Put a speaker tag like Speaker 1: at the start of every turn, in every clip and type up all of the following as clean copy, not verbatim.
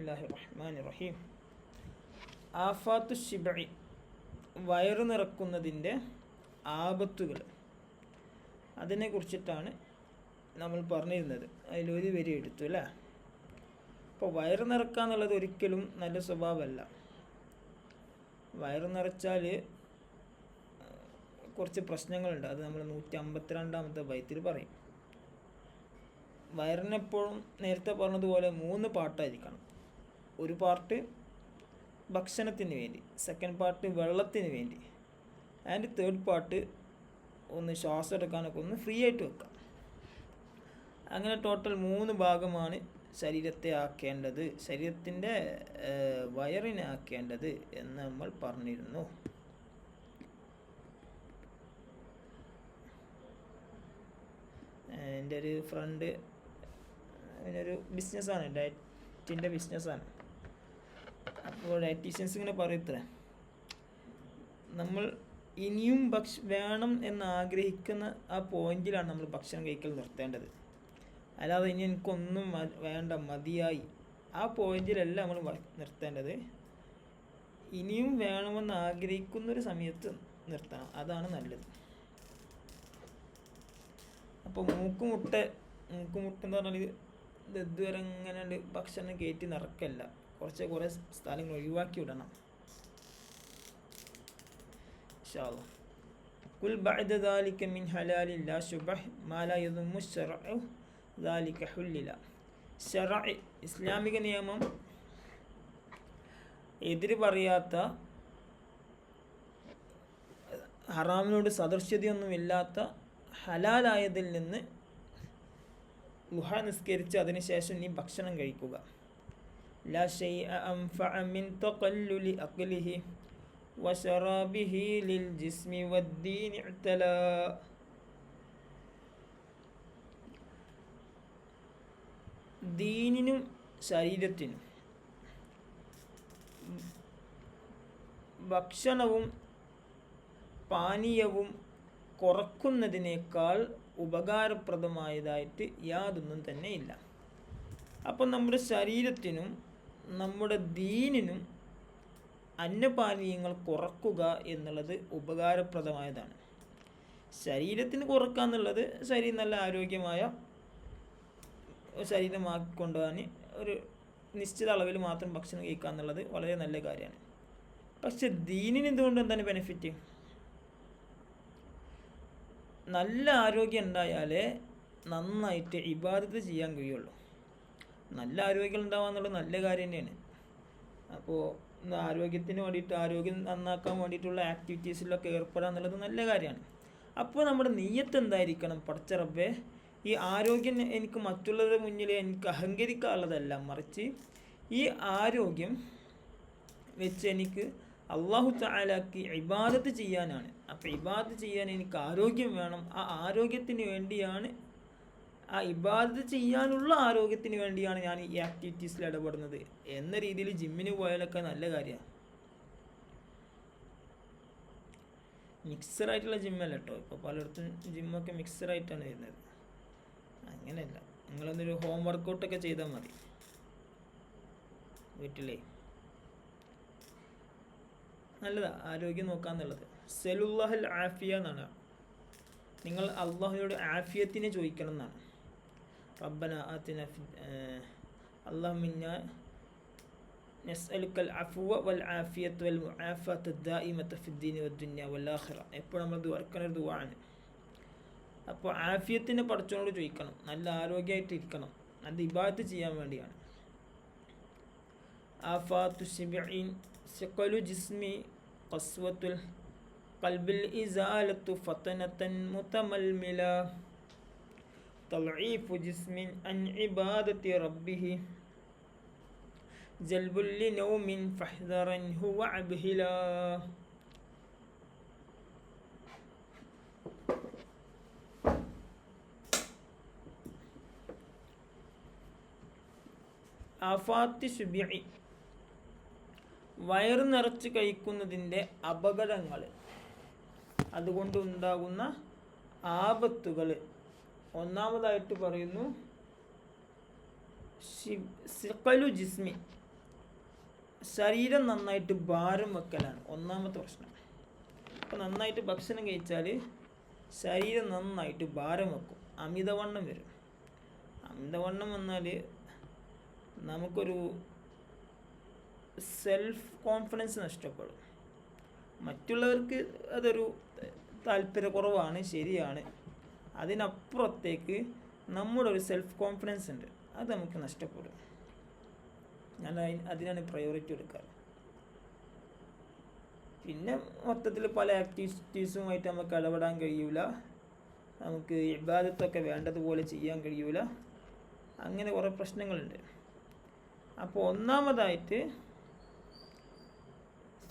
Speaker 1: ബിസ്മില്ലാഹിർ റഹ്മാനിർ റഹീം. ആഫാത്തു ശിബഇ, വയറു നിറക്കുന്നതിൻ്റെ ആപത്തുകൾ, അതിനെക്കുറിച്ചിട്ടാണ് നമ്മൾ പറഞ്ഞിരുന്നത്. അതിലൊരു വരി എടുത്തു അല്ലേ. അപ്പോൾ വയറ് നിറക്കുക എന്നുള്ളത് ഒരിക്കലും നല്ല സ്വഭാവമല്ല. വയറ് നിറച്ചാൽ കുറച്ച് പ്രശ്നങ്ങളുണ്ട്. അത് നമ്മൾ 152-ാമത്തെ ബൈത്തിൽ പറയും. വയറിനെപ്പോഴും നേരത്തെ പറഞ്ഞതുപോലെ 3 പാർട്ടായിരിക്കണം. ഒരു പാർട്ട് ഭക്ഷണത്തിന് വേണ്ടി, സെക്കൻഡ് പാർട്ട് വെള്ളത്തിന് വേണ്ടി, ആൻഡ് തേർഡ് പാർട്ട് ഒന്ന് ശ്വാസം എടുക്കാനൊക്കെ ഒന്ന് ഫ്രീ ആയിട്ട് വെക്കാം. അങ്ങനെ ടോട്ടൽ 3 ഭാഗമാണ് ശരീരത്തെ ആക്കേണ്ടത്, ശരീരത്തിൻ്റെ വയറിനെ ആക്കേണ്ടത് എന്ന് നമ്മൾ പറഞ്ഞിരുന്നു. എൻ്റെ ഒരു ഫ്രണ്ട്, അതിനൊരു ബിസിനസ്സാണ്, ഡയറ്റിൻ്റെ ബിസിനസ്സാണ്. അപ്പോൾ ഡയറ്റീഷ്യൻസ് ഇങ്ങനെ പറയത്രേ, നമ്മൾ ഇനിയും വേണം എന്ന് ആഗ്രഹിക്കുന്ന ആ പോയിന്റിലാണ് നമ്മൾ ഭക്ഷണം കഴിക്കൽ നിർത്തേണ്ടത്. അല്ലാതെ ഇനി എനിക്കൊന്നും വേണ്ട, മതിയായി, ആ പോയിന്റിലല്ല നമ്മൾ നിർത്തേണ്ടത്. ഇനിയും വേണമെന്ന് ആഗ്രഹിക്കുന്നൊരു സമയത്ത് നിർത്തണം, അതാണ് നല്ലത്. അപ്പോൾ മൂക്കുമുട്ട എന്ന് പറഞ്ഞാൽ ഇത് ഇതുവരെ ഇങ്ങനെ ഭക്ഷണം കയറ്റി നിറക്കല്ല, കുറേ സ്ഥലങ്ങൾ ഒഴിവാക്കി വിടണം. ഇൻഷാ അല്ലാഹ്. കുൽ ബഅദ ദാലിക മിൻ ഹലാലിൻ ലാ ശുബഹ് മാ ലാ യദുമ്മു ശർഉ ദാലിക ഹുല്ലില. ശർഅ്, ഇസ്ലാമിക നിയമം എതിര് പറയാത്ത, ഹറാമിനോട് സദൃശ്യതയൊന്നുമില്ലാത്ത ഹലാലായതിൽ നിന്ന് ളുഹ നിസ്കരിച്ച് അതിനുശേഷം നീ ഭക്ഷണം കഴിക്കുക. ലാ ശൈഅ അൻഫഅ മിൻ തഖല്ലുലി അഖ്ലിഹി വശറാബിഹി ലിൽ ജിസ്മി വദ്ദീനി ഇഅ്തലാ. ദീനിനും ശരീരത്തിനും ഭക്ഷണവും പാനീയവും കുറക്കുന്നതിനേക്കാൾ ഉപകാരപ്രദമായതായിട്ട് യാതൊന്നും തന്നെ ഇല്ല. അപ്പം നമ്മുടെ ശരീരത്തിനും നമ്മുടെ ദീനിനും അന്നപാനീയങ്ങൾ കുറക്കുക എന്നുള്ളത് ഉപകാരപ്രദമായതാണ്. ശരീരത്തിന് കുറക്കുക എന്നുള്ളത് ശരീരം നല്ല ആരോഗ്യമായ ശരീരമാക്കിക്കൊണ്ടുപോകാൻ ഒരു നിശ്ചിത അളവിൽ മാത്രം ഭക്ഷണം കഴിക്കുക എന്നുള്ളത് വളരെ നല്ല കാര്യമാണ്. പക്ഷെ ദീനിന് എന്തുകൊണ്ട് എന്താണ് ബെനിഫിറ്റ്? നല്ല ആരോഗ്യം ഉണ്ടായാലേ നന്നായിട്ട് ഇബാദത്ത് ചെയ്യാൻ കഴിയുള്ളൂ. നല്ല ആരോഗ്യം ഉണ്ടാവുക എന്നുള്ളത് നല്ല കാര്യം തന്നെയാണ്. അപ്പോൾ ആരോഗ്യത്തിന് വേണ്ടിയിട്ട്, ആരോഗ്യം നന്നാക്കാൻ വേണ്ടിയിട്ടുള്ള ആക്ടിവിറ്റീസിലൊക്കെ ഏർപ്പെടുക എന്നുള്ളത് നല്ല കാര്യമാണ്. അപ്പോൾ നമ്മുടെ നിയ്യത്ത് എന്തായിരിക്കണം? പടച്ച റബ്ബേ, ഈ ആരോഗ്യം എനിക്ക് മറ്റുള്ളവരുടെ മുന്നിൽ എനിക്ക് അഹങ്കരിക്കാനുള്ളതല്ല, മറിച്ച് ഈ ആരോഗ്യം വെച്ച് എനിക്ക് അള്ളാഹു തആലക്ക് ഇബാദത്ത് ചെയ്യാനാണ്. അപ്പോൾ ഇബാദത്ത് ചെയ്യാൻ എനിക്ക് ആരോഗ്യം വേണം. ആ ആരോഗ്യത്തിന് വേണ്ടിയാണ്, ആ ഇബാദത്ത് ചെയ്യാനുള്ള ആരോഗ്യത്തിന് വേണ്ടിയാണ് ഞാൻ ഈ ആക്ടിവിറ്റീസിൽ ഇടപെടുന്നത് എന്ന രീതിയിൽ ജിമ്മിന് പോയാലൊക്കെ നല്ല കാര്യമാണ്. മിക്സറായിട്ടുള്ള ജിമ്മല്ല കേട്ടോ. ഇപ്പോൾ പലയിടത്തും ജിമ്മൊക്കെ മിക്സറായിട്ടാണ് വരുന്നത്. അങ്ങനെയല്ല, നിങ്ങളൊന്നൊരു ഹോം വർക്കൗട്ടൊക്കെ ചെയ്താൽ മതി വീട്ടിലേ. നല്ലതാ ആരോഗ്യം നോക്കാന്നുള്ളത്. സലുല്ലാഹൽ ആഫിയ എന്നാണ്. നിങ്ങൾ അള്ളാഹുവിനോട് ആഫിയത്തിനെ ചോദിക്കണം എന്നാണ്. റബ്ബന ആതിന അല്ലാഹുമ്മ നസ്അലുക്കൽ അഫ്വ വൽ ആഫിയത വൽ മുആഫാത ദായിമത ഫിദ്ദീനി വദ്ദുനിയ വൽ ആഖിറ. എപ്പോഴും നമ്മൾ ദുആ ദുആണ്. അപ്പോൾ ആഫിയത്തിനെ പടച്ചവനോട് ചോദിക്കണം, നല്ല ആരോഗ്യമായിട്ട് ഇരിക്കണം. അത് ഇബാദത്ത് ചെയ്യാൻ വേണ്ടിയാണ്. ആഫാത്തു ശിബഇൻ സഖലു ജിസ്മി ഖസ്വത്തുൽ ഖൽബിൽ ഇസാലത്തു ഫതനതൻ മുതമൽമില തൽഈഫു ജിസ്മിൻ അൻ ഇബാദത്തി റബ്ബിഹി ജൽബുൽ ലിനൗമിൻ ഫഹ്ദറൻഹു വഅബ്ഹില. ആഫാത്തി ശുബഇ, വയറ് നിറച്ച് കഴിക്കുന്നതിൻ്റെ അപകടങ്ങൾ, അതുകൊണ്ടുണ്ടാകുന്ന ആപത്തുകൾ. ഒന്നാമതായിട്ട് പറയുന്നു സിഖലു ജിസ്മി, ശരീരം നന്നായിട്ട് ഭാരം വെക്കലാണ് ഒന്നാമത്തെ പ്രശ്നം. അപ്പോൾ നന്നായിട്ട് ഭക്ഷണം കഴിച്ചാൽ ശരീരം നന്നായിട്ട് ഭാരം വെക്കും, അമിതവണ്ണം വരും. അമിതവണ്ണം വന്നാൽ നമുക്കൊരു സെൽഫ് കോൺഫിഡൻസ് നഷ്ടപ്പെടും. മറ്റുള്ളവർക്ക് അതൊരു താല്പര്യക്കുറവാണ്, ശരിയാണ്. അതിനപ്പുറത്തേക്ക് നമ്മുടെ ഒരു സെൽഫ് കോൺഫിഡൻസ് ഉണ്ട്, അത് നമുക്ക് നഷ്ടപ്പെടും. ഞാൻ അതിനാണ് പ്രയോറിറ്റി കൊടുക്കാറ്. പിന്നെ മൊത്തത്തിൽ പല ആക്ടിവിറ്റീസുമായിട്ട് നമുക്ക് ഇടപെടാൻ കഴിയൂല, നമുക്ക് ഇബാദത്തൊക്കെ വേണ്ടതുപോലെ ചെയ്യാൻ കഴിയൂല, അങ്ങനെ കുറേ പ്രശ്നങ്ങളുണ്ട്. അപ്പോൾ ഒന്നാമതായിട്ട്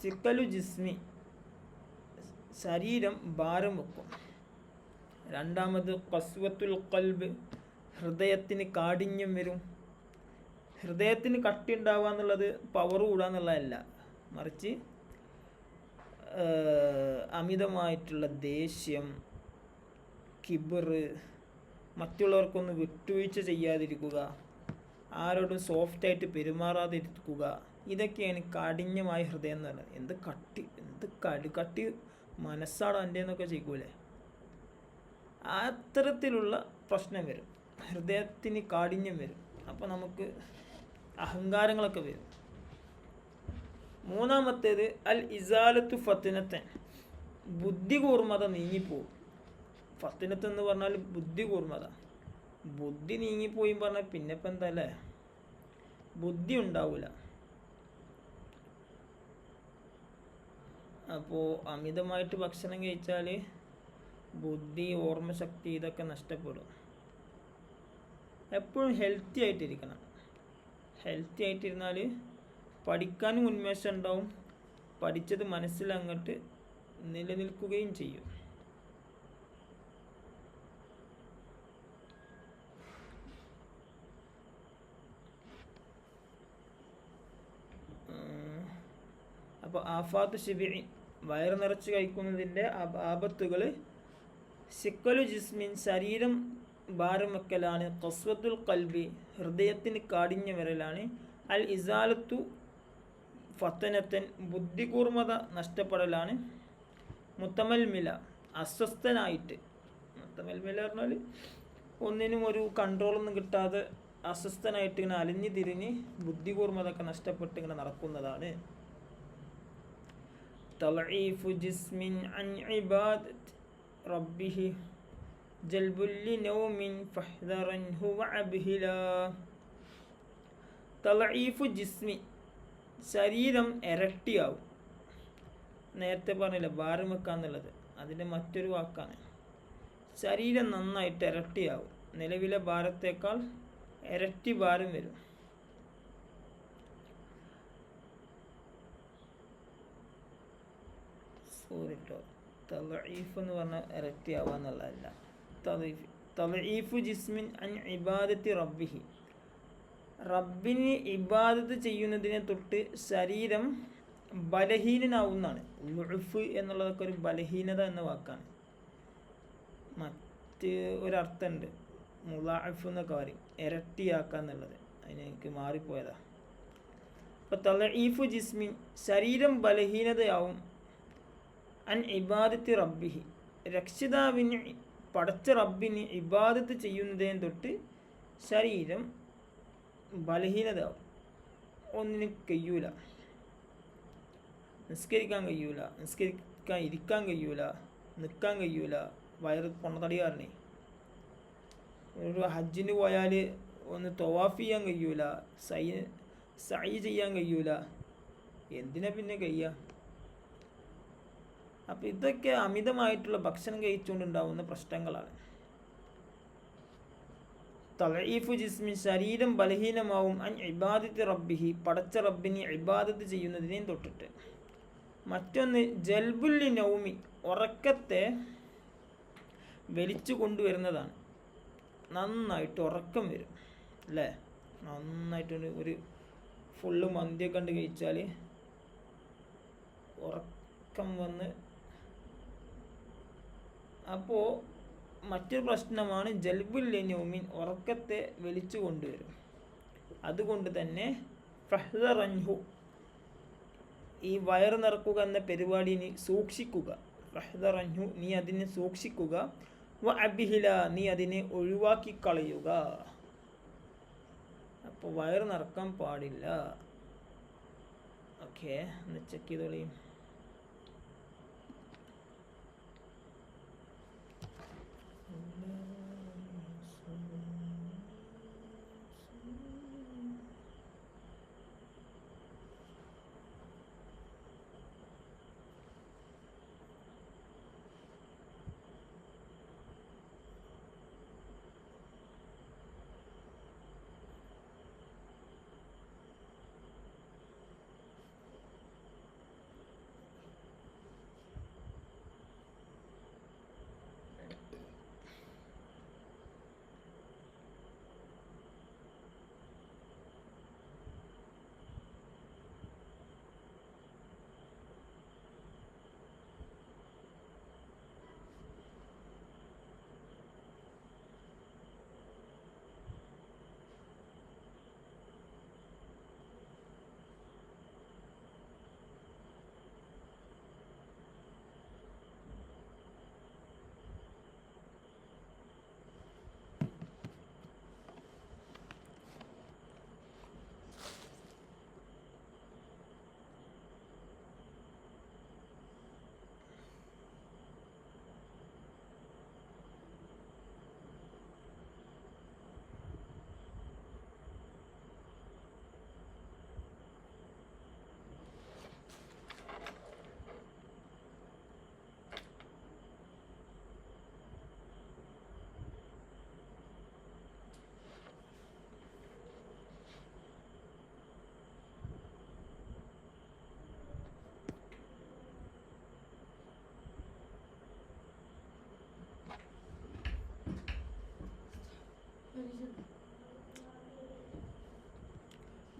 Speaker 1: സിക്കലു ജിസ്മി, ശരീരം ഭാരം വെക്കും. രണ്ടാമത് ഖസ്വത്തുൽ ഖൽബ്, ഹൃദയത്തിന് കാഠിന്യം വരും. ഹൃദയത്തിന് കട്ടി ഉണ്ടാവുക എന്നുള്ളത് പവർ കൂടുക എന്നുള്ളതല്ല, മറിച്ച് അമിതമായിട്ടുള്ള ദേഷ്യം, കിബർ, മറ്റുള്ളവർക്കൊന്ന് വിട്ടുവീഴ്ച ചെയ്യാതിരിക്കുക, ആരോടും സോഫ്റ്റായിട്ട് പെരുമാറാതിരിക്കുക, ഇതൊക്കെയാണ് കാഠിന്യമായ ഹൃദയം എന്ന് പറയുന്നത്. എന്ത് കട്ടി മനസ്സാണോ എൻ്റെ എന്നൊക്കെ ചെയ്യൂലേ, അത്തരത്തിലുള്ള പ്രശ്നം വരും, ഹൃദയത്തിന് കാഠിന്യം വരും. അപ്പോൾ നമുക്ക് അഹങ്കാരങ്ങളൊക്കെ വരും. മൂന്നാമത്തേത് അൽ ഇസാലത്തു ഫത്തിനത്തൻ, ബുദ്ധി കൂർമത നീങ്ങിപ്പോവും. ഫത്തിനത്ത് എന്ന് പറഞ്ഞാൽ ബുദ്ധി കൂർമത, ബുദ്ധി നീങ്ങിപ്പോയി പറഞ്ഞാൽ പിന്നെ ഇപ്പം എന്താ അല്ലേ, ബുദ്ധി ഉണ്ടാവില്ല. അപ്പോൾ അമിതമായിട്ട് ഭക്ഷണം കഴിച്ചാൽ ബുദ്ധി, ഓർമ്മശക്തി ഇതൊക്കെ നഷ്ടപ്പെടും. എപ്പോഴും ഹെൽത്തി ആയിട്ടിരിക്കണം. ഹെൽത്തി ആയിട്ടിരുന്നാൽ പഠിക്കാനും ഉന്മേഷം ഉണ്ടാവും, പഠിച്ചത് മനസ്സിലങ്ങോട്ട് നിലനിൽക്കുകയും ചെയ്യും. അപ്പോൾ ആഫാത്ത് ഷിബിഇ, വയറ് നിറച്ച് കഴിക്കുന്നതിൻ്റെ ആപത്തുകൾ സിക്കലു ജിസ്മിൻ, ശരീരം ഭാരം വെക്കലാണ്. ഖസ്വത്തുൽ ഖൽബി, ഹൃദയത്തിന് കാഠിന്യം വരലാണ്. അൽ ഇസാലത്തു ഫത്തനത്തൻ, ബുദ്ധികൂർമത നഷ്ടപ്പെടലാണ്. മുത്തമൽമില, അസ്വസ്ഥനായിട്ട്. മുത്തമൽമില പറഞ്ഞാൽ ഒന്നിനും ഒരു കൺട്രോളൊന്നും കിട്ടാതെ അസ്വസ്ഥനായിട്ട് ഇങ്ങനെ അലിഞ്ഞു തിരിഞ്ഞ് ബുദ്ധികൂർമതൊക്കെ നഷ്ടപ്പെട്ട് ഇങ്ങനെ നടക്കുന്നതാണ്. തളഈഫു ജിസ്മിൻ അൻ ഇബാദത്ത് റബ്ബിഹി ജൽബുല്ലി നൗമിൻ ഫഹ്ദറൻഹു വഅബ്ഹിലാ. തളഈഫു ജിസ്മി, ശരീരം ഇരട്ടിയാവും. നേരത്തെ പറഞ്ഞില്ല ഭാരം വെക്കാന്നുള്ളത്, അതിൻ്റെ മറ്റൊരു വാക്കാണ്. ശരീരം നന്നായിട്ട് ഇരട്ടിയാവും, നിലവിലെ ഭാരത്തേക്കാൾ ഇരട്ടി ഭാരം വരും. സോറിട്ടോ, തളഈഫ് എന്ന് പറഞ്ഞാൽ ഇരട്ടിയാവുക എന്നുള്ളതല്ല. തളഈഫു ജിസ്മിൻ അൻ ഇബാദത്തി റബ്ബിഹി, റബ്ബിന് ഇബാദത്ത് ചെയ്യുന്നതിനെ തൊട്ട് ശരീരം ബലഹീനനാവുന്നതാണ്. ലുഅഫ് എന്നുള്ളതൊക്കെ ഒരു ബലഹീനത എന്ന വാക്കാണ്. മറ്റ് ഒരർത്ഥമുണ്ട്, മുളഅഫ് എന്നൊക്കെ പറയും, ഇരട്ടിയാക്കുക എന്നുള്ളത്. അതിന് എനിക്ക് മാറിപ്പോയതാ. അപ്പോൾ തളഈഫു ജിസ്മിൻ, ശരീരം ബലഹീനതയാവും. അൻ ഇബാദത്തി റബ്ബിഹി, രക്ഷിതാവിന് പടച്ച റബ്ബിന് ഇബാദത്ത് ചെയ്യുന്നതിനെ തൊട്ട് ശരീരം ബലഹീനതയാവും. ഒന്നിനും കഴിയൂല, നിസ്കരിക്കാൻ കഴിയൂല, നിസ്കരിക്കാൻ ഇരിക്കാൻ കഴിയൂല, നിൽക്കാൻ കഴിയൂല. വയറ് പൊണ്ണതടിയാറിനെ. ഒരു ഹജ്ജിന് പോയാൽ ഒന്ന് തവാഫ് ചെയ്യാൻ കഴിയൂല, സഅയ് ചെയ്യാൻ കഴിയൂല, എന്തിനാ പിന്നെ കഴിയുക? അപ്പോൾ ഇതൊക്കെ അമിതമായിട്ടുള്ള ഭക്ഷണം കഴിച്ചുകൊണ്ടുണ്ടാവുന്ന പ്രശ്നങ്ങളാണ്. തളഈഫു ജിസ്മി, ശരീരം ബലഹീനമാവും. അൻ ഇബാദത്തി റബ്ബിഹി, പടച്ച റബ്ബിന് ഇബാദത്ത് ചെയ്യുന്നതിനെയും തൊട്ടിട്ട്. മറ്റൊന്ന് ജൽബുല്ലി നൗമി, ഉറക്കത്തെ വലിച്ചു കൊണ്ടുവരുന്നതാണ്. നന്നായിട്ട് ഉറക്കം വരും അല്ലേ, നന്നായിട്ട് ഒരു ഫുള്ള് മന്തിയൊക്കെ കണ്ട് കഴിച്ചാൽ ഉറക്കം വന്ന്. അപ്പോൾ മറ്റൊരു പ്രശ്നമാണ് ജൽബുൽ നൗമിൻ, ഉറക്കത്തെ വലിച്ചു കൊണ്ടുവരും. അതുകൊണ്ട് തന്നെ ഫഹ്ദറൻഹു, ഈ വയറ് നിറക്കുക എന്ന പരിപാടി നീ സൂക്ഷിക്കുക. ഫഹ്ദറൻഹു, നീ അതിനെ സൂക്ഷിക്കുക. വ അബ്ഹില, നീ അതിനെ ഒഴിവാക്കി കളയുക. അപ്പോൾ വയറ് നിറക്കാൻ പാടില്ല. ഓക്കെ, ഒന്ന് ചെക്ക് ചെയ്തോളി.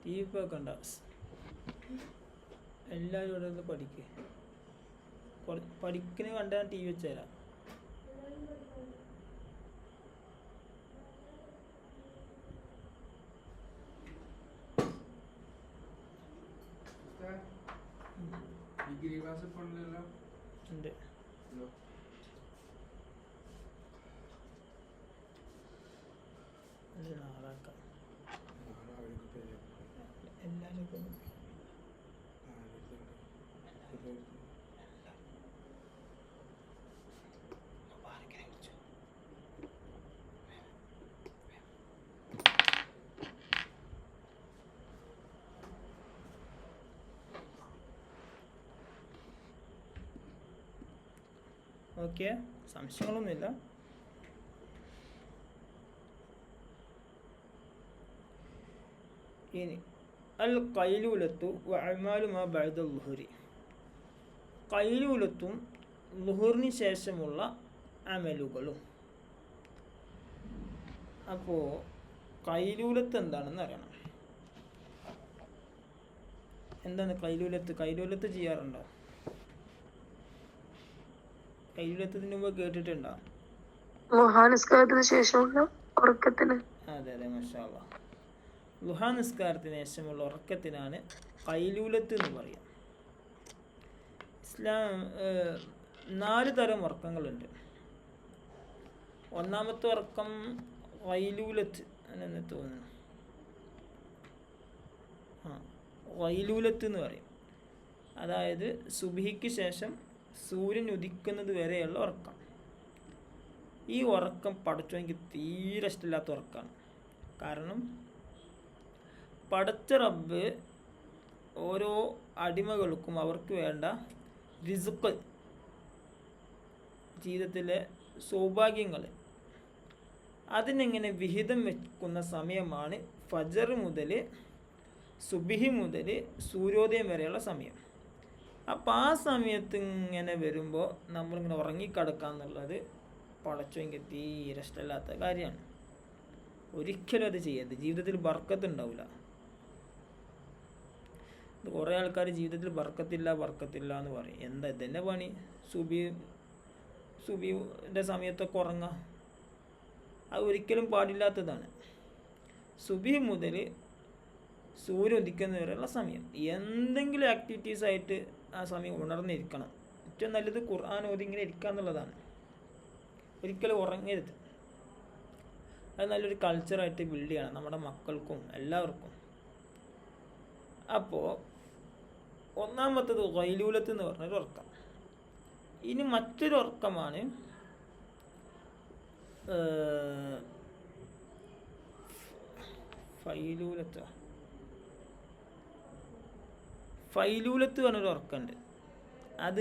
Speaker 1: ടി വി കണ്ട എല്ലാവരും ഇവിടെ നിന്ന് പഠിക്കുക. പഠിക്കുന്ന കണ്ടാൽ ടി വി വെച്ച് തരാം. ഉണ്ട്. നാളാക്കാം എല്ലാവരും. ഓക്കെ, സംശയങ്ങളൊന്നുമില്ല. ഇനി അൽ ഖൈലൂലത്തു വ അഅ്മാലു മാ ബഅദ ളുഹ്രി. ഖൈലൂലത്തും ളുഹ്റിന് ശേഷമുള്ള അമലുകളും. അപ്പോൾ ഖൈലൂലത്ത് എന്താണെന്ന് അറിയണം. എന്താണ് ഖൈലൂലത്ത്? ഖൈലൂലത്ത് ചെയ്യാറുണ്ടോ? ഖൈലൂലത്തിന് മുമ്പ് കേട്ടിട്ടുണ്ടോ?
Speaker 2: ലുഹാനിസ്കാരത്തിന് ശേഷമുള്ള ഉറക്കത്തിന്.
Speaker 1: അതെ അതെ, മാഷാ അല്ലാഹ്. ലുഹാ നിസ്കാരത്തിന് ശേഷമുള്ള ഉറക്കത്തിനാണ് ഖൈലൂലത്ത് എന്ന് പറയുക. ഇസ്ലാം 4 തരം ഉറക്കങ്ങളുണ്ട്. ഒന്നാമത്തെ ഉറക്കം ഖൈലൂലത്ത് എന്ന് തോന്നുന്നു. ഖൈലൂലത്ത് എന്ന് പറയും. അതായത് സുബ്ഹിക്ക് ശേഷം സൂര്യൻ ഉദിക്കുന്നത് വരെയുള്ള ഉറക്കം. ഈ ഉറക്കം പടച്ചോൻ എനിക്ക് തീരെ ഇഷ്ടമില്ലാത്ത ഉറക്കമാണ്. കാരണം പടച്ച റബ്ബ് ഓരോ അടിമകൾക്കും അവർക്ക് വേണ്ട റിസ്ക്, ജീവിതത്തിലെ സൗഭാഗ്യങ്ങൾ, അതിനെങ്ങനെ വിഹിതം വെക്കുന്ന സമയമാണ് ഫജർ മുതൽ സുബ്ഹി മുതൽ സൂര്യോദയം വരെയുള്ള സമയം. അപ്പോൾ ആ സമയത്ത് ഇങ്ങനെ വരുമ്പോൾ നമ്മളിങ്ങനെ ഉറങ്ങിക്കിടക്കുക എന്നുള്ളത് പടച്ചോങ്കി തീരെ ഇഷ്ടമില്ലാത്ത കാര്യമാണ്. ഒരിക്കലും അത് ചെയ്യരുത്. ജീവിതത്തിൽ ബർക്കത്തുണ്ടാവില്ല. ഇത് കുറേ ആൾക്കാർ ജീവിതത്തിൽ ബർക്കത്തില്ല എന്ന് പറയും. എന്താ ഇതന്നെ പണി? സുബിയുടെ സമയത്തൊക്കെ ഉറങ്ങുക, അത് ഒരിക്കലും പാടില്ലാത്തതാണ്. സുബി മുതൽ സൂര്യൻ ഉദിക്കുന്ന വരെയുള്ള സമയം എന്തെങ്കിലും ആക്ടിവിറ്റീസ് ആയിട്ട് ആ സമയം ഉണർന്നിരിക്കണം. ഏറ്റവും നല്ലത് ഖുർആൻ ഓതി ഇങ്ങനെ ഇരിക്കുക എന്നുള്ളതാണ്. ഒരിക്കലും ഉറങ്ങരുത്. അത് നല്ലൊരു കൾച്ചറായിട്ട് ബിൽഡ് ചെയ്യണം നമ്മുടെ മക്കൾക്കും എല്ലാവർക്കും. അപ്പോൾ ഒന്നാമത്തത് ഖൈലൂലത്ത് എന്ന് പറഞ്ഞൊരു ഉറക്കം. ഇനി മറ്റൊരു ഉറക്കമാണ് ഫൈലൂലത്ത് പറഞ്ഞൊരു ഉറക്കമുണ്ട്. അത്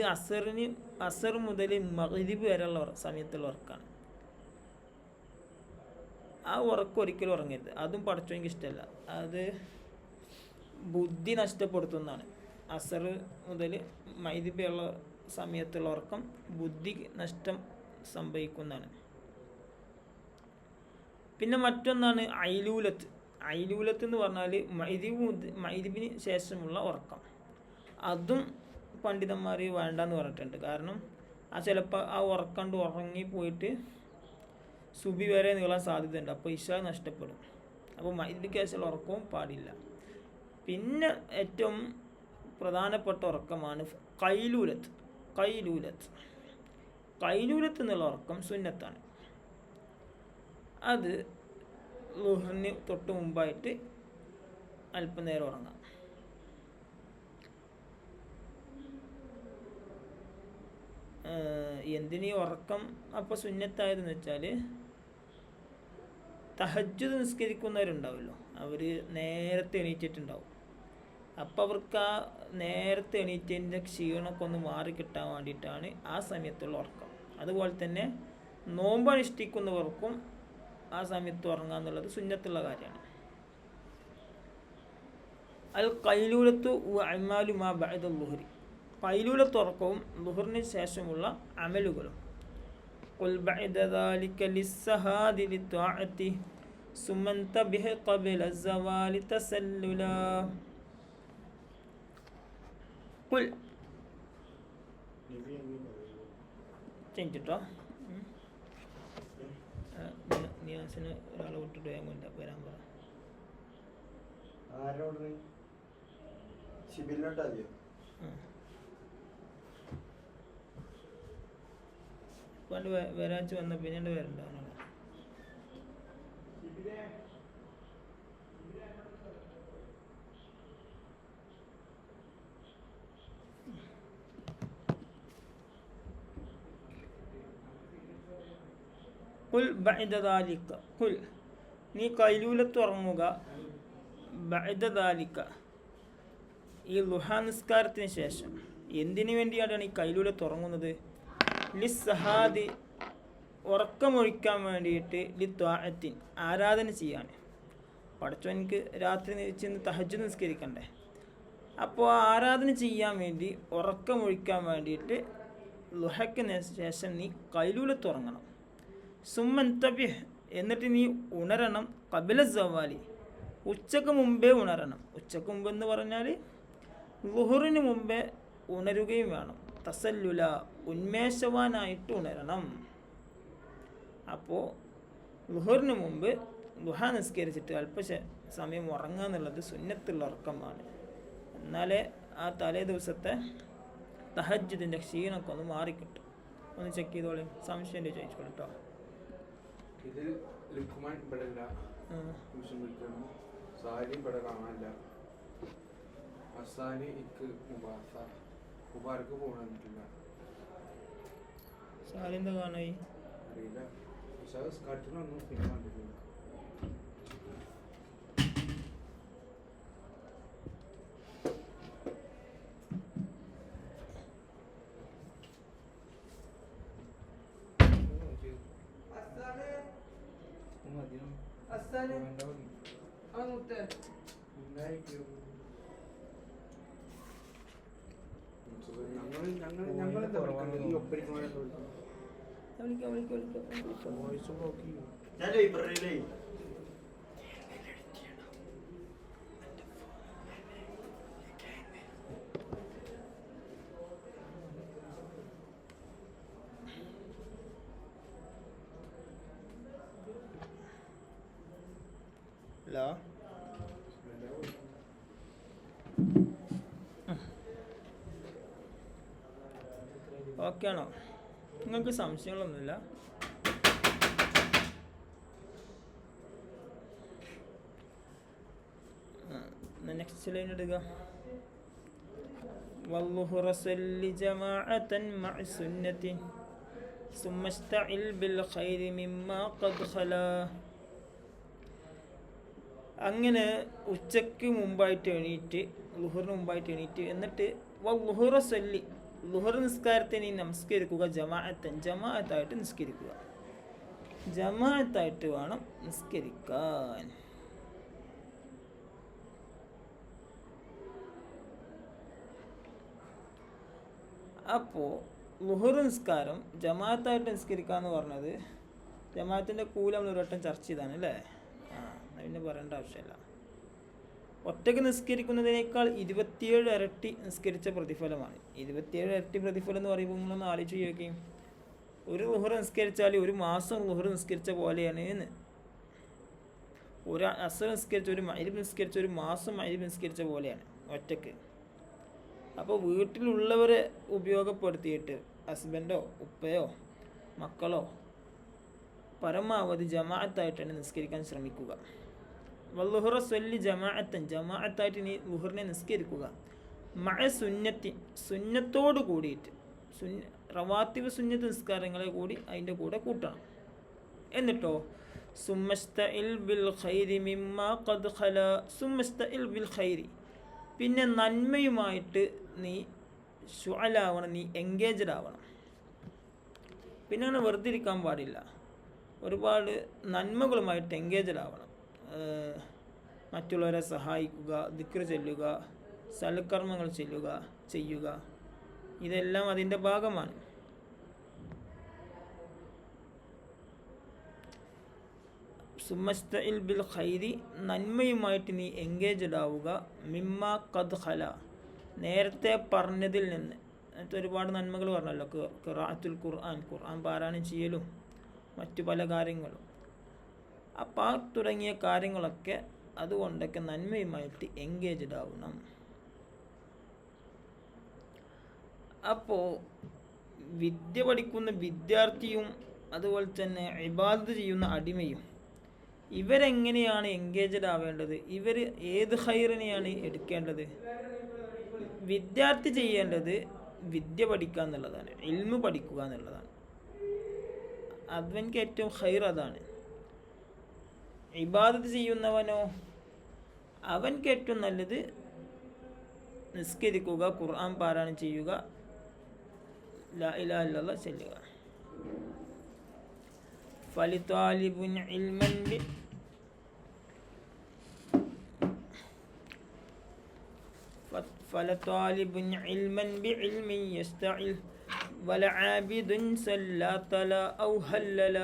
Speaker 1: അസർ മുതൽ മഗ്രിബ് വരെയുള്ള സമയത്തുള്ള ഉറക്കമാണ്. ആ ഉറക്കം ഒരിക്കലും ഉറങ്ങരുത്. അതും പഠിച്ചെങ്കിൽ ഇഷ്ടമല്ല. അത് ബുദ്ധി നഷ്ടപ്പെടുത്തുന്നതാണ്. അസർ മുതൽ മഗ്രിബ് ഉള്ള സമയത്തുള്ള ഉറക്കം ബുദ്ധി നഷ്ടം സംഭവിക്കുന്നതാണ്. പിന്നെ മറ്റൊന്നാണ് ഐലൂലത്ത്. ഐലൂലത്ത് എന്ന് പറഞ്ഞാൽ മഗ്രിബിന് ശേഷമുള്ള ഉറക്കം. അതും പണ്ഡിതന്മാർ വേണ്ടെന്ന് പറഞ്ഞിട്ടുണ്ട്. കാരണം ചിലപ്പോൾ ആ ഉറക്കണ്ട് ഉറങ്ങിപ്പോയിട്ട് സുബി വരെ നീളാൻ സാധ്യതയുണ്ട്. അപ്പോൾ ഇശാ നഷ്ടപ്പെടും. അപ്പോൾ മഗ്രിബിന് ശേഷമുള്ള ഉറക്കവും പാടില്ല. പിന്നെ ഏറ്റവും പ്രധാനപ്പെട്ട ഉറക്കമാണ് ഖൈലൂലത്ത് എന്നുള്ള ഉറക്കം സുന്നത്താണ്. അത് ളുഹ്റിന് തൊട്ട് മുമ്പായിട്ട് അല്പനേരം ഉറങ്ങാം. എന്തിനീ ഉറക്കം അപ്പോൾ സുന്നത്തായതെന്ന് വെച്ചാൽ തഹജ്ജുദ് നിസ്കരിക്കുന്നവരുണ്ടാവുമല്ലോ, അവർ നേരത്തെ എണീറ്റിട്ടുണ്ടാവും. അപ്പോൾ അവർക്ക് ആ നേരത്തെ എണീറ്റതിൻ്റെ ക്ഷീണമൊക്കെ ഒന്ന് മാറി കിട്ടാൻ വേണ്ടിയിട്ടാണ് ആ സമയത്തുള്ള ഉറക്കം. അതുപോലെ തന്നെ നോമ്പ് അനുഷ്ഠിക്കുന്നവർക്കും ആ സമയത്ത് ഉറങ്ങുക എന്നുള്ളത് സുന്നത്തുള്ള കാര്യമാണ്. അൽ ഖൈലൂലത്തു അഅ്മാലു മാ ബഅദ ളുഹ്രി. ഖൈലൂലത്ത് ഉറക്കവും ളുഹ്റിന് ശേഷമുള്ള അമലുകളും. ഖുൽ ബഅദ ദാലിക ലിസ്സഹാദി ലിത്വാഅതി സുമ്മൻ തബിഹ ഖബല സവാലി തസല്ലുലാ. ഖുൽ ചെഞ്ചിട്ടോ നിയാസിന് ഒരാളെ വിട്ടിട്ട് വരാൻ പറ. പണ്ട് വരാച്ച് വന്ന പിന്നെ വരണ്ടാവുന്ന ഖുൽ ബഅദ ദാലിക. ഖുൽ നീ ഖൈലൂലത്ത് ഉറങ്ങുക. ബഅദ ദാലിക ഈ ളുഹാ നിസ്കാരത്തിന് ശേഷം. എന്തിനു വേണ്ടിയാണ് ഈ ഖൈലൂലത്ത് ഉറങ്ങുന്നത്? ലിസ്സഹാദി ഉറക്കമൊഴിക്കാൻ വേണ്ടിയിട്ട്, ലിത്വാഅത്തിൻ ആരാധന ചെയ്യാൻ. പടച്ചോനിക്ക് രാത്രി ചെന്ന് തഹജ്ജുദ് നിസ്കരിക്കണ്ടേ. അപ്പോൾ ആരാധന ചെയ്യാൻ വേണ്ടി ഉറക്കമൊഴിക്കാൻ വേണ്ടിയിട്ട് ളുഹയ്ക്ക് ശേഷം നീ ഖൈലൂലത്ത് ഉറങ്ങണം. സുമ്മൻ തബിഹ് എന്നിട്ട് നീ ഉണരണം. ഖബല സവാലി ഉച്ചക്ക് മുമ്പേ ഉണരണം. ഉച്ചക്ക് മുമ്പെന്ന് പറഞ്ഞാൽ ളുഹറിന് മുമ്പേ ഉണരുകയും വേണം. തസല്ലുല ഉന്മേഷവാനായിട്ട് ഉണരണം. അപ്പോൾ ളുഹറിന് മുമ്പ് ളുഹ നിസ്കരിച്ചിട്ട് സമയം ഉറങ്ങുക എന്നുള്ളത് സുന്നത്തുള്ള ഉറക്കമാണ്. എന്നാലേ ആ തലേ ദിവസത്തെ തഹജ്ജുദിൻ്റെ ക്ഷീണമൊക്കെ ഒന്ന് മാറിക്കിട്ടും. ഒന്ന് ചെക്ക് ചെയ്തോളി. സംശയം ചോദിച്ചോളൂ കേട്ടോ.
Speaker 3: ഇതിൽ ലുക്മാൻ ഇവിടെ ഇല്ല, സാരി ഇവിടെ കാണാനില്ല. അസാനി ഇക്ക് മുബാർക്ക് പോകണമെന്നിട്ടില്ല.
Speaker 1: സാരി എന്താ കാണായി
Speaker 3: അറിയില്ല. പക്ഷേ സ്കർട്ടിനൊന്നും പിന്നെ കണ്ടിട്ടില്ല.
Speaker 4: ഞാൻ ലൈബ്രറിയിലേ
Speaker 1: ഹലോ ഓക്കെ ആണോ? നിങ്ങൾക്ക് സംശയങ്ങളൊന്നുമില്ല? നെക്സ്റ്റ് ലൈൻ എടുക്കുക. والظهر صل جماعة مع السنة ثم استعل بالخير مما قد خلا. അങ്ങനെ ഉച്ചയ്ക്ക് മുമ്പായിട്ട് എണീറ്റ്, ളുഹറിന് മുമ്പായിട്ട് എണീറ്റ്, എന്നിട്ട് വൽളുഹുറ സല്ലി, ളുഹർ നിസ്കാരത്തെ നീ നമസ്കരിക്കുക, ജമാഅത്തായിട്ട് നിസ്കരിക്കുക. ജമാഅത്തായിട്ട് വേണം നിസ്കരിക്കാൻ. അപ്പോൾ ളുഹർ നിസ്കാരം ജമാഅത്തായിട്ട് നിസ്കരിക്കുക എന്ന് പറഞ്ഞത്, ജമാഅത്തിൻ്റെ കൂലി നമ്മൾ ഒരു വട്ടം ചർച്ച ചെയ്താണ് അല്ലേ? പിന്നെ പറയേണ്ട ആവശ്യമില്ല. ഒറ്റയ്ക്ക് നിസ്കരിക്കുന്നതിനേക്കാൾ 27 ഇരട്ടി നിസ്കരിച്ച പ്രതിഫലമാണ്. 27 ഇരട്ടി പ്രതിഫലം എന്ന് പറയുമ്പോൾ നമ്മളൊന്ന് ആലോചിച്ച് ചോദിക്കുകയും, ഒരു ളുഹർ നിസ്കരിച്ചാൽ ഒരു മാസം ളുഹർ നിസ്കരിച്ച പോലെയാണ് എന്ന്. ഒരു അസർ നിസ്കരിച്ച, ഒരു മഗ്‌രിബ് നിസ്കരിച്ച ഒരു മാസം മഗ്‌രിബ് നിസ്കരിച്ച പോലെയാണ് ഒറ്റയ്ക്ക്. അപ്പോൾ വീട്ടിലുള്ളവരെ ഉപയോഗപ്പെടുത്തിയിട്ട് ഹസ്ബൻഡോ ഉപ്പയോ മക്കളോ പരമാവധി ജമാഅത്തായിട്ടാണ് നിസ്കരിക്കാൻ ശ്രമിക്കുക. വല്ലുഹുറ സ്വല്ലി ജമാഅത്തായിട്ട് നീ ളുഹറിനെ നിസ്കരിക്കുക. മഅ സുന്നത്തി, സുന്നത്തോട് കൂടിയിട്ട്, റവാത്തിബ് സുന്നത്ത് നിസ്കാരങ്ങളെ കൂടി അതിൻ്റെ കൂടെ കൂട്ടണം. എന്നിട്ടോ സുമ്മസ്തഇൽ ബിൽ ഖൈരി മിമ്മാ ഖദ് ഖലാ, സുമ്മസ്തഇൽ ബിൽ ഖൈരി, പിന്നെ നന്മയുമായിട്ട് നീ ശുഅലാവണം, നീ എൻഗേജ്ഡ് ആവണം. പിന്നെ അങ്ങനെ വെറുതെ ഇരിക്കാൻ പാടില്ല, ഒരുപാട് നന്മകളുമായിട്ട് എൻഗേജ്ഡ് ആവണം. മറ്റുള്ളവരെ സഹായിക്കുക, ദിക്ർ ചൊല്ലുക, സൽക്കർമ്മങ്ങൾ ചെയ്യുക, ഇതെല്ലാം അതിൻ്റെ ഭാഗമാണ്. സുമ്മസ്തഇൽ ബിൽ ഖൈരി, നന്മയുമായിട്ട് നീ എൻഗേജ്ഡ് ആവുക. മിമ്മ ഖദ് ഖല, നേരത്തെ പറഞ്ഞതിൽ നിന്ന്. എന്നിട്ട് ഒരുപാട് നന്മകൾ പറഞ്ഞല്ലോ, ഖിറാഅത്തുൽ ഖുർആൻ പാരായണം ചെയ്യലും മറ്റു പല കാര്യങ്ങളും. അപ്പോൾ തുടങ്ങിയ കാര്യങ്ങളൊക്കെ അതുകൊണ്ടൊക്കെ നന്മയുമായിട്ട് എൻഗേജ്ഡ് ആവണം. അപ്പോൾ വിദ്യ പഠിക്കുന്ന വിദ്യാർത്ഥിയും അതുപോലെ തന്നെ ഇബാദത്ത് ചെയ്യുന്ന അടിമയും ഇവരെങ്ങനെയാണ് എൻഗേജ്ഡ് ആവേണ്ടത്? ഇവർ ഏത് ഖൈറിനെയാണ് എടുക്കേണ്ടത്? വിദ്യാർത്ഥി ചെയ്യേണ്ടത് വിദ്യ പഠിക്കുക എന്നുള്ളതാണ്, ഇൽമ് പഠിക്കുക എന്നുള്ളതാണ്. അവൻക്ക് ഏറ്റവും ഖൈർ അതാണ്. ഇബാദത്ത് ചെയ്യുന്നവനോ, അവൻക്ക് ഏറ്റവും നല്ലത് നിസ്കരിക്കുക, ഖുർആൻ പാരായണം ചെയ്യുക, ലാ ഇലാഹ ഇല്ലല്ലാഹ് ചൊല്ലുക. ഫലിത്വാലിബുൻ ഇൽമൻ ബി ഫലത്വാലിബുൻ ഇൽമൻ ബിഇൽമിൻ യസ്തഇൽ വലആബിദുൻ സല്ലതല ഔ ഹല്ലല.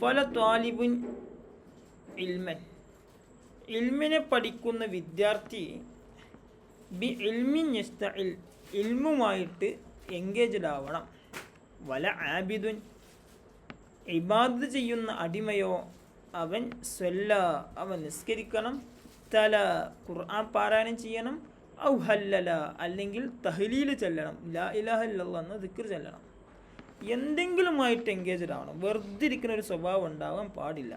Speaker 1: ഫലത്വാലിബുൻ ഇൽമൻ, ഇൽമിനെ പഠിക്കുന്ന വിദ്യാർത്ഥി ബി ഇൽമിൻ യസ്തഇൽ, ഇൽമുമായിട്ട് എൻഗേജ്ഡ് ആവണം. വല ആബിദുൻ, ഇബാദത്ത് ചെയ്യുന്ന അടിമയോ അവൻ സ്വല്ല, അവൻ നിസ്കരിക്കണം. തല, ഖുർആൻ പാരായണം ചെയ്യണം. ഔ ഹല്ലല, അല്ലെങ്കിൽ തഹ്ലീൽ ചൊല്ലണം, ലാ ഇലാഹ ഇല്ലല്ലാഹ് എന്ന ദിക്ർ ചൊല്ലണം. എന്തെങ്കിലുമായിട്ട് എൻഗേജ്ഡ് ആവണം. വെറുതെ ഇരിക്കുന്ന ഒരു സ്വഭാവം ഉണ്ടാവാൻ പാടില്ല.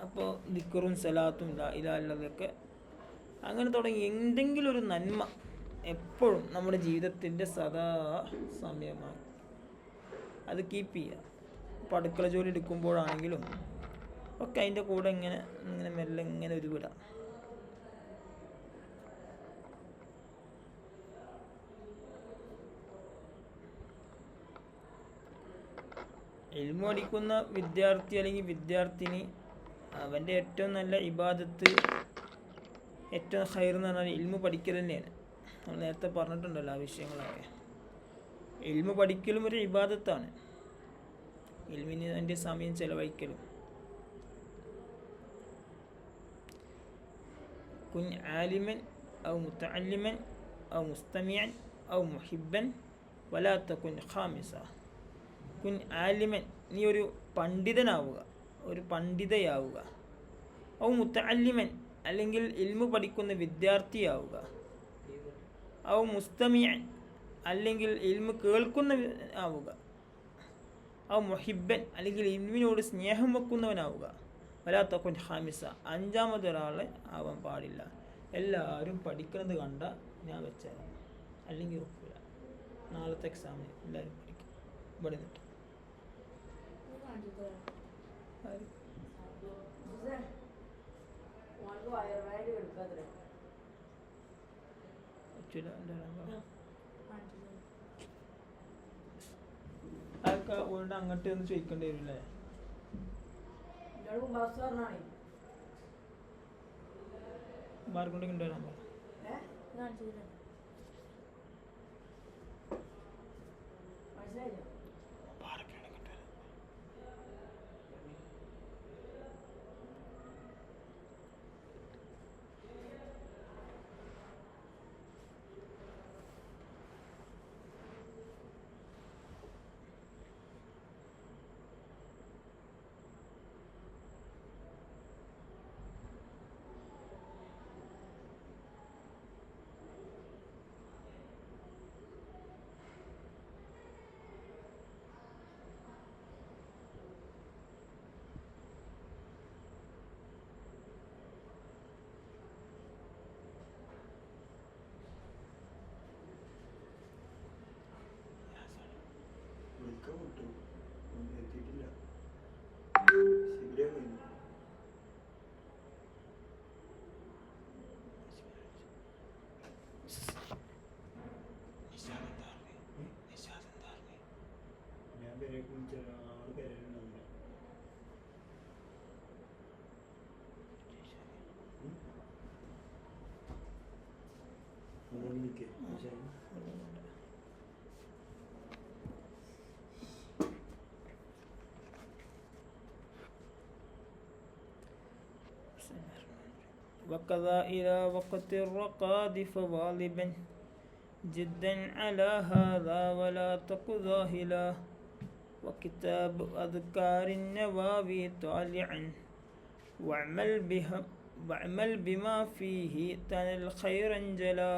Speaker 1: അപ്പോൾ ദിക്റും സലാത്തും ലാ ഇലാഹ ഇല്ലല്ലാഹൊക്കെ അങ്ങനെ തുടങ്ങി എന്തെങ്കിലും ഒരു നന്മ എപ്പോഴും നമ്മുടെ ജീവിതത്തിൻ്റെ സദാ സമയമാണ്. അത് കീപ്പ് ചെയ്യുക. ഇപ്പോൾ അടുക്കള ജോലി എടുക്കുമ്പോഴാണെങ്കിലും ഒക്കെ അതിൻ്റെ കൂടെ ഇങ്ങനെ മെല്ലെ ഇങ്ങനെ ഒരു വിടാം. ഇൽമു പഠിക്കുന്ന വിദ്യാർത്ഥി അല്ലെങ്കിൽ വിദ്യാർത്ഥിനി, അവൻ്റെ ഏറ്റവും നല്ല ഇബാദത്ത്, ഏറ്റവും ഖൈർ എന്ന് പറഞ്ഞാൽ ഇൽമു പഠിക്കൽ തന്നെയാണ്. നമ്മൾ നേരത്തെ പറഞ്ഞിട്ടുണ്ടല്ലോ ആ വിഷയങ്ങളൊക്കെ. ഇൽമു പഠിക്കലും ഒരു ഇബാദത്താണ്, ഇൽമിന് അതിൻ്റെ സമയം ചെലവഴിക്കലും. കുൻ ആലിമൻ ഔ മുതഅല്ലിമൻ ഔ മുസ്തമിഅൻ ഔ മുഹിബ്ബൻ വലാ തകുൻ ഖാമിസ. കുൻ ആലിമൻ, നീ ഒരു പണ്ഡിതനാവുക, ഒരു പണ്ഡിതയാവുക. ഔ മുതഅല്ലിമൻ, അല്ലെങ്കിൽ ഇൽമു പഠിക്കുന്ന വിദ്യാർത്ഥിയാവുക. ഔ മുസ്തമിഅൻ അല്ലെങ്കിൽ ഇൽമ് കേൾക്കുന്ന ആവുക, ഔ മുഹിബ്ബൻ അല്ലെങ്കിൽ ഇൽമിനോട് സ്നേഹം വെക്കുന്നവനാവുക. വലാ തകുൻ ഹാമിസ, അഞ്ചാമതൊരാളെ ആവാൻ പാടില്ല. എല്ലാവരും പഠിക്കുന്നത് കണ്ട ഞാൻ വെച്ചാൽ അല്ലെങ്കിൽ വെക്കില്ല. നാളത്തെ എക്സാമിന് എല്ലാവരും പഠിക്കും. ഇവിടെ നിന്നിട്ട് അതൊക്കെ ഓൾഡ് അങ്ങോട്ട് ഒന്ന് ചോദിക്കേണ്ടി വരും അല്ലേ? മാർക്കൊണ്ടെങ്കിൽ ഉണ്ടാകാൻ പറ.
Speaker 4: വിളിക്കാൻ വിട്ടു, എത്തിയിട്ടില്ല. ശിബിരം കഴിഞ്ഞു. ഞാൻ പേരെ കുളിച്ച ആള് പേരുണ്ടാവില്ല. നിൽക്കേ وكذا إلى وقت الرقاد فغالبا جدا على هذا ولا تك ظاهلا وكتاب أذكار النواوي طالعا واعمل بما فيه تنل خيرا جلا.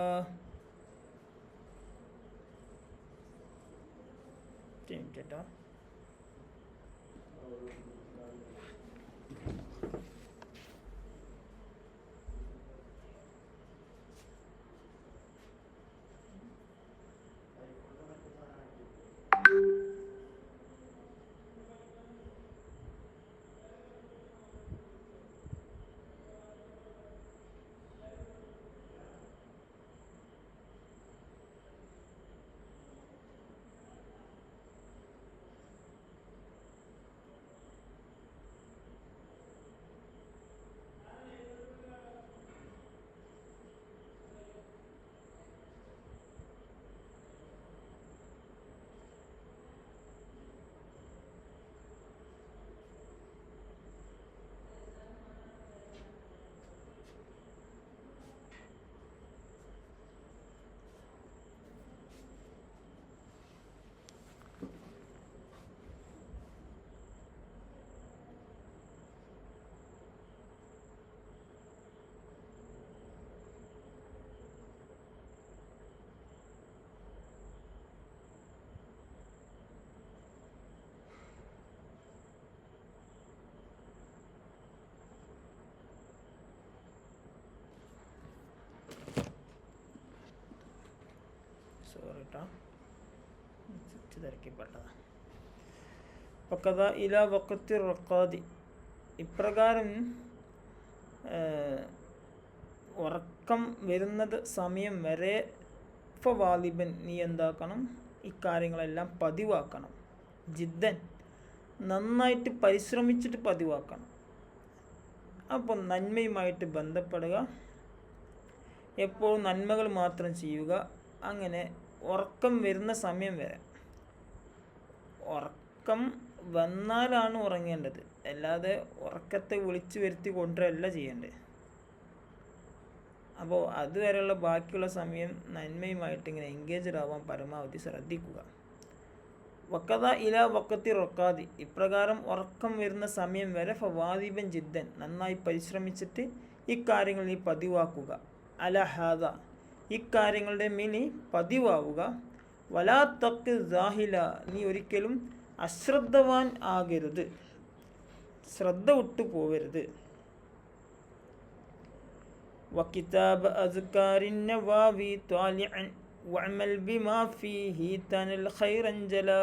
Speaker 4: ഇല വഖത്തി റഖാദി, ഇപ്രകാരം ഉറക്കം വരുന്നത് സമയം വരെ ഫവാലിബൻ, നീ എന്താക്കണം, ഇക്കാര്യങ്ങളെല്ലാം പതിവാക്കണം. ജിദ്ദൻ, നന്നായിട്ട് പരിശ്രമിച്ചിട്ട് പതിവാക്കണം. അപ്പം നന്മയുമായിട്ട് ബന്ധപ്പെടുക, എപ്പോഴും നന്മകൾ മാത്രം ചെയ്യുക. അങ്ങനെ ഉറക്കം വരുന്ന സമയം വരെ. ഉറക്കം വന്നാലാണ് ഉറങ്ങേണ്ടത്, അല്ലാതെ ഉറക്കത്തെ വിളിച്ചു വരുത്തി കൊണ്ടുവരല്ല ചെയ്യേണ്ടത്. അപ്പോൾ അതുവരെയുള്ള ബാക്കിയുള്ള സമയം നന്മയുമായിട്ട് ഇങ്ങനെ എൻഗേജ്ഡ് ആവാൻ പരമാവധി ശ്രദ്ധിക്കുക. വക്കത ഇല വക്കത്തി റൊക്കാതി, ഇപ്രകാരം ഉറക്കം വരുന്ന സമയം വരെ ഫവാദിബൻ ജിദ്ദൻ, നന്നായി പരിശ്രമിച്ചിട്ട് ഇക്കാര്യങ്ങൾ നീ പതിവാക്കുക. അല ഹാദ, ഇക്കാര്യങ്ങളുടെ മേൽ നീ പതിവാവുക. വലാ തക്ക് ജാഹില, നീ ഒരിക്കലും അശ്രദ്ധവാൻ ആകരുത്, ശ്രദ്ധ വിട്ടു പോവരുത്. വകിതാബ് അസ്കാരിൻ നവാവി ത്വാലിഅൻ വഅമൽ ബിമാ ഫീഹി തനൽ ഖൈറൻ ജലാ.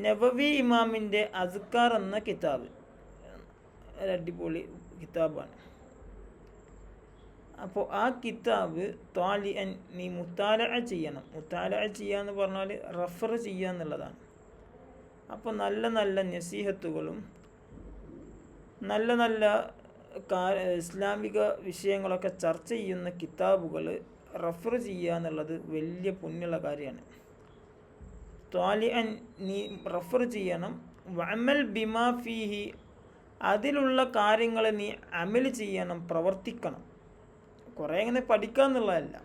Speaker 4: നവവി ഇമാമിൻ്റെ അസ്കാർ എന്ന കിതാബ് ഒരു അടിപൊളി കിതാബാണ്. അപ്പോൾ ആ കിതാബ് ത്വാലിഅൻ, നീ മുത്താലഅ ചെയ്യണം. മുത്താലഅ ചെയ്യുക എന്ന് പറഞ്ഞാൽ റഫർ ചെയ്യുക എന്നുള്ളതാണ്. അപ്പോൾ നല്ല നല്ല നസീഹത്തുകളും നല്ല നല്ല ഇസ്ലാമിക വിഷയങ്ങളൊക്കെ ചർച്ച ചെയ്യുന്ന കിതാബുകൾ റഫർ ചെയ്യുക എന്നുള്ളത് വലിയ പുണ്യമുള്ള കാര്യമാണ്. ത്വാലിഅൻ, നീ റഫർ ചെയ്യണം. വഅമൽ ബിമാ ഫീഹി, അതിലുള്ള കാര്യങ്ങളെ നീ അമൽ ചെയ്യണം, പ്രവർത്തിക്കണം. കുറേ ഇങ്ങനെ പഠിക്കുക എന്നുള്ളതല്ല,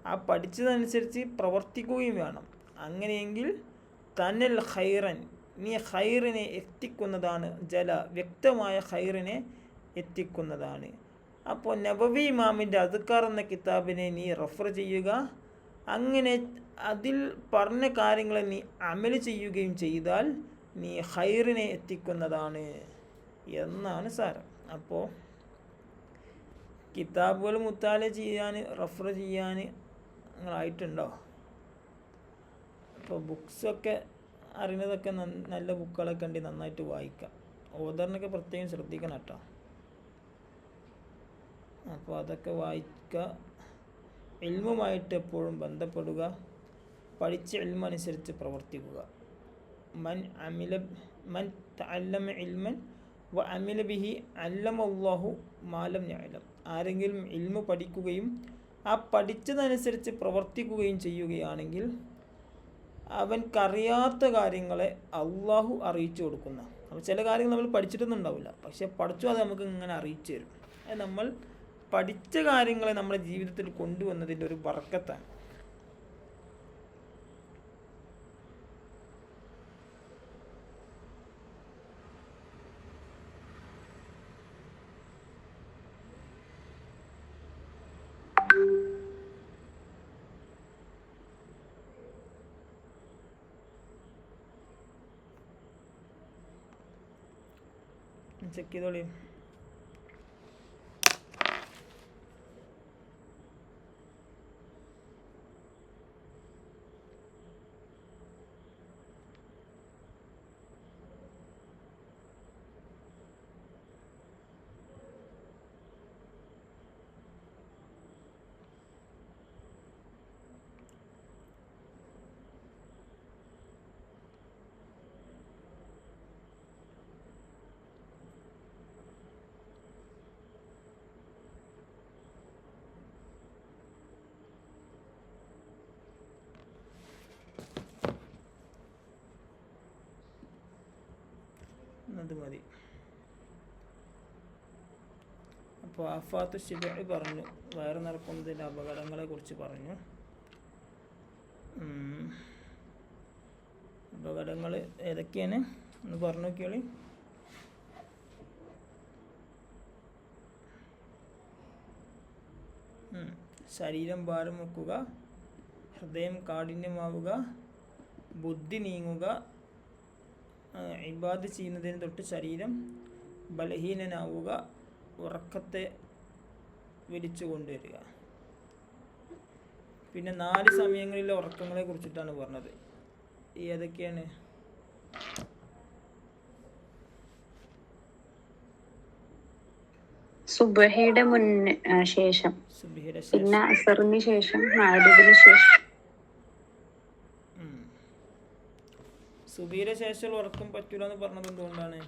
Speaker 4: ആ പഠിച്ചതനുസരിച്ച് പ്രവർത്തിക്കുകയും വേണം. അങ്ങനെയെങ്കിൽ തനൽ ഖൈറൻ, നീ ഖൈറിനെ എത്തിക്കുന്നതാണ്. ജല, വ്യക്തമായ ഖൈറിനെ എത്തിക്കുന്നതാണ്. അപ്പോൾ നബവി ഇമാമിൻ്റെ അദ്കാർ എന്ന കിതാബിനെ നീ റഫർ ചെയ്യുക. അങ്ങനെ അതിൽ പറഞ്ഞ കാര്യങ്ങളെ നീ അമൽ ചെയ്യുകയും ചെയ്താൽ നീ ഖൈറിനെ എത്തിക്കുന്നതാണ് എന്നാണ് സാരം. അപ്പോൾ കിതാബുകൾ മുത്താല ചെയ്യാൻ, റഫർ ചെയ്യാൻ നിങ്ങളായിട്ടുണ്ടോ? അപ്പോൾ ബുക്സൊക്കെ അറിയുന്നതൊക്കെ നല്ല ബുക്കുകളൊക്കെ ഉണ്ടെങ്കിൽ നന്നായിട്ട് വായിക്കാം. ഓദറിനൊക്കെ പ്രത്യേകം ശ്രദ്ധിക്കണം കേട്ടോ. അപ്പോൾ അതൊക്കെ വായിക്കുക. ഇൽമുമായിട്ട് എപ്പോഴും ബന്ധപ്പെടുക, പഠിച്ച ഇൽമനുസരിച്ച് പ്രവർത്തിക്കുക. മൻ തഅല്ലമ ഇൽമൻ വ അമില ബിഹി അല്ലമല്ലാഹു മാ ലം യഅലം. ആരെങ്കിലും ഇൽമു പഠിക്കുകയും ആ പഠിച്ചതനുസരിച്ച് പ്രവർത്തിക്കുകയും ചെയ്യുകയാണെങ്കിൽ അവൻക്കറിയാത്ത കാര്യങ്ങളെ അള്ളാഹു അറിയിച്ചു കൊടുക്കുന്ന. അപ്പോൾ ചില കാര്യങ്ങൾ നമ്മൾ പഠിച്ചിട്ടൊന്നും ഉണ്ടാവില്ല, പക്ഷെ പഠിച്ചു അത് നമുക്ക് ഇങ്ങനെ അറിയിച്ചു തരും. അത് നമ്മൾ പഠിച്ച കാര്യങ്ങളെ നമ്മുടെ ജീവിതത്തിൽ കൊണ്ടുവന്നതിൻ്റെ ഒരു ബർക്കത്താണ്. ചെക്ക് ചെയ്തോളി. അത് മതി. അപ്പോൾ ആഫാത്തു ശിബഇ പറഞ്ഞു, വയറ് നിറക്കുന്നതിൻ്റെ അപകടങ്ങളെ കുറിച്ച് പറഞ്ഞു. അപകടങ്ങൾ ഏതൊക്കെയാണ് ഒന്ന് പറഞ്ഞു നോക്കിയോളി. ശരീരം ഭാരം വെക്കുക, ഹൃദയം കാഠിന്യമാവുക, ബുദ്ധി നീങ്ങുക, ഇബാദത്ത് ചെയ്യുന്നതിന് തൊട്ട് ശരീരം ബലഹീനനാവുക, ഉറക്കത്തെ വലിച്ചു കൊണ്ടുവരിക. പിന്നെ 4 സമയങ്ങളിലെ ഉറക്കങ്ങളെ കുറിച്ചിട്ടാണ് പറഞ്ഞത്. ഏതൊക്കെയാണ്?
Speaker 5: സുബഹിയുടെ ശേഷം,
Speaker 4: സുബ്ഹിയുടെ
Speaker 5: പിന്നെ
Speaker 4: ശേഷം,
Speaker 5: അസറിന് ശേഷം, മഗ്‌രിബിന് ശേഷം.
Speaker 4: സുബഹിയുടെ ശേഷം ഉറക്കം പറ്റൂല എന്ന് പറഞ്ഞത് എന്തുകൊണ്ടാണ്?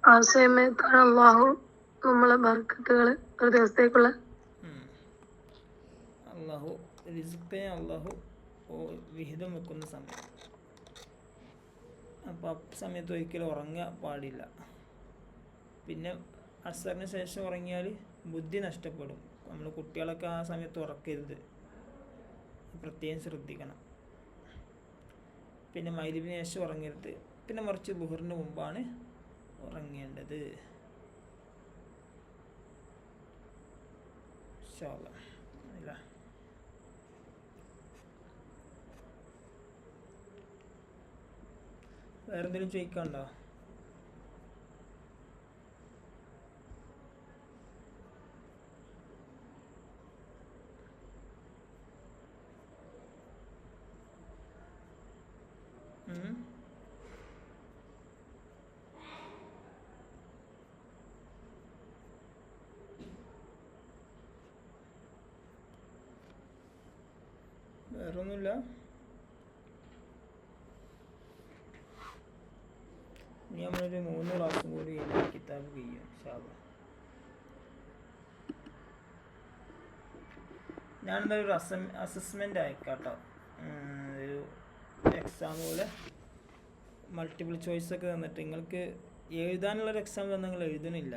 Speaker 2: ആ സമയത്താണ് അള്ളാഹു നമ്മളെ ബർക്കത്തുകള് ഒരു ദിവസത്തേക്കുള്ള
Speaker 4: അള്ളാഹു റിസ്ഖിനെ അള്ളാഹു വിഹിതം വെക്കുന്ന സമയം. അപ്പോൾ ആ സമയത്ത് ഒരിക്കലും ഉറങ്ങാൻ പാടില്ല. പിന്നെ അസറിന് ശേഷം ഉറങ്ങിയാൽ ബുദ്ധി നഷ്ടപ്പെടും. നമ്മൾ കുട്ടികളൊക്കെ ആ സമയത്ത് ഉറക്കരുത്, പ്രത്യേകം ശ്രദ്ധിക്കണം. പിന്നെ മഗ്‌രിബിന് ശേഷം ഉറങ്ങരുത്. പിന്നെ മറിച്ച് ളുഹറിന് മുമ്പാണ് ഉറങ്ങേണ്ടത്. ഇൻഷാ അല്ലാഹ്. ഇല്ല വേറെന്തെങ്കിലും ചോദിക്കാനുണ്ടോ? വേറൊന്നുമില്ല. ഇനി നമ്മളൊരു 3 ക്ലാസ്സും കൂടി കഴിഞ്ഞാൽ കിതാബ് കഴിയും ഇൻഷാ അല്ലാഹ്. ഞാനെന്തായാലും ഒരു അസസ്മെൻ്റ് അയക്കാം കേട്ടോ. ഒരു എക്സാം പോലെ മൾട്ടിപ്പിൾ ചോയ്സ് ഒക്കെ തന്നിട്ട് നിങ്ങൾക്ക് എഴുതാനുള്ളൊരു എക്സാം തന്നെ നിങ്ങൾ എഴുതണില്ല.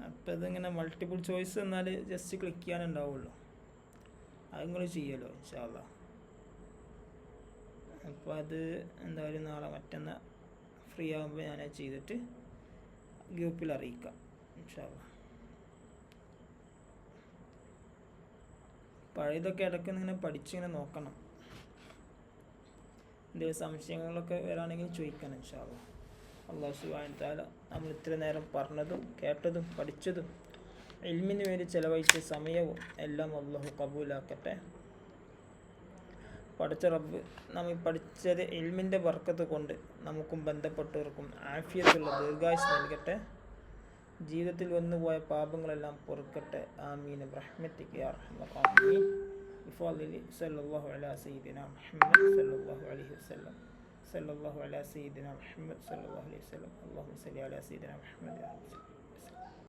Speaker 4: അപ്പോൾ ഇതിങ്ങനെ മൾട്ടിപ്പിൾ ചോയ്സ് എന്നാൽ ജസ്റ്റ് ക്ലിക്ക് ചെയ്യാനുണ്ടാവുള്ളൂ. അത് നിങ്ങൾ ചെയ്യുമല്ലോ ഇൻഷാ അല്ലാഹ്. അപ്പോൾ അത് എന്തായാലും നാളെ മറ്റന്നാൾ ഫ്രീ ആകുമ്പോൾ ഞാനത് ചെയ്തിട്ട് ഗ്രൂപ്പിൽ അറിയിക്കാം ഇൻഷാ അല്ലാഹ്. പഴയതൊക്കെ ഇടയ്ക്ക് ഇങ്ങനെ പഠിച്ചിങ്ങനെ നോക്കണം. എന്തെങ്കിലും സംശയങ്ങളൊക്കെ വരാണെങ്കിൽ ചോദിക്കണം ഇൻഷാ അല്ലാഹ്. അല്ലാഹു സുബ്ഹാനഹു വ തആല നമ്മൾ ഇത്ര നേരം പറഞ്ഞതും കേട്ടതും പഠിച്ചതും ഇൽമിന് വേണ്ടി ചെലവഴിച്ച സമയവും എല്ലാം അല്ലാഹു കബൂലാക്കട്ടെ. പഠിച്ച റബ്ബ് നമ്മൾ പഠിച്ചത് ഇൽമിൻ്റെ ബർക്കത്ത് കൊണ്ട് നമുക്കും ബന്ധപ്പെട്ടവർക്കും ആഫിയത്തുള്ള ദീർഘായുസ് നൽകട്ടെ. ജീവിതത്തിൽ വന്നുപോയ പാപങ്ങളെല്ലാം പൊറുക്കട്ടെ. ആമീൻ ബിറഹ്മതിക യാ അർഹമർ റഹീമീൻ. ബിഫളിലി സല്ലല്ലാഹു അലാ സയ്യിദിനാ മുഹമ്മദ് സല്ലല്ലാഹു അലൈഹി വസല്ലം. സല്ലല്ലാഹു അലാ സയ്യിദിനാ മുഹമ്മദ് സല്ലല്ലാഹു അലൈഹി വസല്ലം. അല്ലാഹുമ്മ സല്ലി അലാ സയ്യിദിനാ മുഹമ്മദ്.